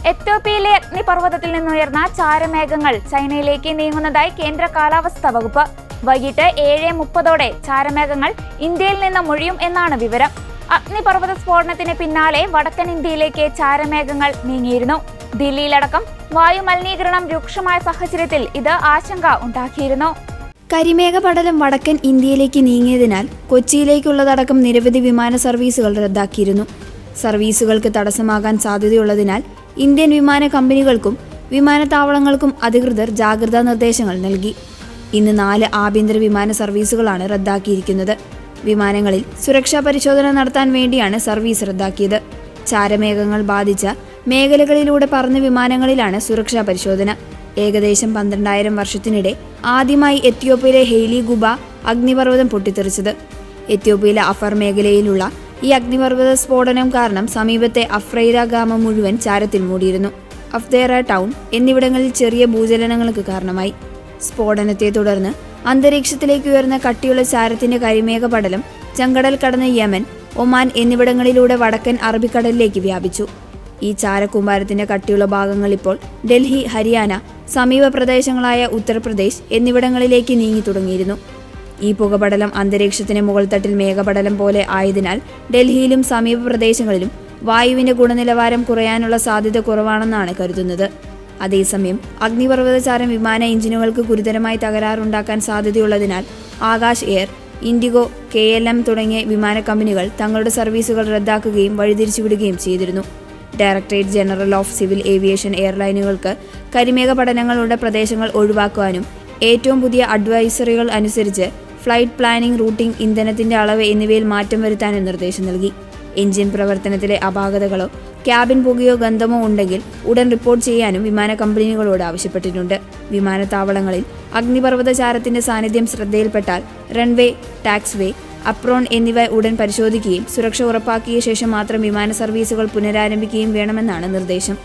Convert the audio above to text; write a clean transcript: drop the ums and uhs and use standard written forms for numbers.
എത്യോപ്യയിലെ അഗ്നിപർവ്വതത്തിൽ നിന്നുയർന്ന ചാരമേഘങ്ങൾ ചൈനയിലേക്ക് നീങ്ങുന്നതായി കേന്ദ്ര കാലാവസ്ഥാ വകുപ്പ്. വൈകിട്ട് 7:30 ചാരമേഘങ്ങൾ ഇന്ത്യയിൽ നിന്ന് മുഴിയും എന്നാണ് വിവരം. അഗ്നിപർവ്വത സ്ഫോടനത്തിന് പിന്നാലെ വടക്കൻ ഇന്ത്യയിലേക്ക് ചാരമേഘങ്ങൾ നീങ്ങിയിരുന്നു. ദില്ലിയിലടക്കം വായു മലിനീകരണം രൂക്ഷമായ സാഹചര്യത്തിൽ ഇത് ആശങ്ക ഉണ്ടാക്കിയിരുന്നു. കരിമേഘപടലം വടക്കൻ ഇന്ത്യയിലേക്ക് നീങ്ങിയതിനാൽ കൊച്ചിയിലേക്കുള്ളതടക്കം നിരവധി വിമാന സർവീസുകൾ റദ്ദാക്കിയിരുന്നു. സർവീസുകൾക്ക് തടസ്സമാകാൻ സാധ്യതയുള്ളതിനാൽ ഇന്ത്യൻ വിമാന കമ്പനികൾക്കും വിമാനത്താവളങ്ങൾക്കും അധികൃതർ ജാഗ്രതാ നിർദ്ദേശങ്ങൾ നൽകി. ഇന്ന് 4 ആഭ്യന്തര വിമാന സർവീസുകളാണ് റദ്ദാക്കിയിരിക്കുന്നത്. വിമാനങ്ങളിൽ സുരക്ഷാ പരിശോധന നടത്താൻ വേണ്ടിയാണ് സർവീസ് റദ്ദാക്കിയത്. ചാരമേഘങ്ങൾ ബാധിച്ച മേഖലകളിലൂടെ പറന്ന വിമാനങ്ങളിലാണ് സുരക്ഷാ പരിശോധന. ഏകദേശം 12,000 വർഷത്തിനിടെ ആദ്യമായി എത്യോപ്യയിലെ ഹെയ്ലി ഗുബ അഗ്നിപർവ്വതം പൊട്ടിത്തെറിച്ചത്. എത്യോപ്യയിലെ അഫർ മേഖലയിലുള്ള ഈ അഗ്നിപർവ്വത സ്ഫോടനം കാരണം സമീപത്തെ അഫ്രൈര ഗ്രാമം മുഴുവൻ ചാരത്തിൽ മൂടിയിരുന്നു. അഫ്ദേറ ടൗൺ എന്നിവിടങ്ങളിൽ ചെറിയ ഭൂചലനങ്ങൾക്ക് കാരണമായി. സ്ഫോടനത്തെ തുടർന്ന് അന്തരീക്ഷത്തിലേക്ക് ഉയർന്ന കട്ടിയുള്ള ചാരത്തിന്റെ കരിമേഘപടലം ചെങ്കടൽ കടന്ന് യമൻ, ഒമാൻ എന്നിവിടങ്ങളിലൂടെ വടക്കൻ അറബിക്കടലിലേക്ക് വ്യാപിച്ചു. ഈ ചാരക്കൂമ്പാരത്തിന്റെ കട്ടിയുള്ള ഭാഗങ്ങൾ ഇപ്പോൾ ഡൽഹി, ഹരിയാന, സമീപ പ്രദേശങ്ങളായ ഉത്തർപ്രദേശ് എന്നിവിടങ്ങളിലേക്ക് നീങ്ങി തുടങ്ങിയിരുന്നു. ഈ പുകപടലം അന്തരീക്ഷത്തിന് മുകൾ തട്ടിൽ മേഘപടലം പോലെ ആയതിനാൽ ഡൽഹിയിലും സമീപ പ്രദേശങ്ങളിലും വായുവിന്റെ ഗുണനിലവാരം കുറയാനുള്ള സാധ്യത കുറവാണെന്നാണ് കരുതുന്നത്. അതേസമയം അഗ്നിപർവ്വതചാരം വിമാന എഞ്ചിനുകൾക്ക് ഗുരുതരമായി തകരാറുണ്ടാക്കാൻ സാധ്യതയുള്ളതിനാൽ ആകാശ് എയർ, ഇൻഡിഗോ, KLM തുടങ്ങിയ വിമാന കമ്പനികൾ തങ്ങളുടെ സർവീസുകൾ റദ്ദാക്കുകയും വഴിതിരിച്ചുവിടുകയും ചെയ്തിരുന്നു. Directorate general of civil aviation എയർലൈനുകൾക്ക് കരിമേഘ പഠനങ്ങളുള്ള പ്രദേശങ്ങൾ ഒഴിവാക്കുവാനും ഏറ്റവും പുതിയ അഡ്വൈസറികൾ അനുസരിച്ച് ഫ്ലൈറ്റ് പ്ലാനിംഗ്, റൂട്ടിംഗ്, ഇന്ധനത്തിന്റെ അളവ് എന്നിവയിൽ മാറ്റം വരുത്താനും നിർദ്ദേശം നൽകി. എഞ്ചിൻ പ്രവർത്തനത്തിലെ അപാകതകളോ ക്യാബിൻ പുകയോ ഗന്ധമോ ഉണ്ടെങ്കിൽ ഉടൻ റിപ്പോർട്ട് ചെയ്യാനും വിമാന കമ്പനികളോട് ആവശ്യപ്പെട്ടിട്ടുണ്ട്. വിമാനത്താവളങ്ങളിൽ അഗ്നിപർവ്വതചാരത്തിന്റെ സാന്നിധ്യം ശ്രദ്ധയിൽപ്പെട്ടാൽ റൺവേ, ടാക്സ്വേ, അപ്രോൺ എന്നിവ ഉടൻ പരിശോധിക്കുകയും സുരക്ഷ ഉറപ്പാക്കിയ ശേഷം മാത്രം വിമാന സർവീസുകൾ പുനരാരംഭിക്കുകയും വേണമെന്നാണ് നിർദ്ദേശം.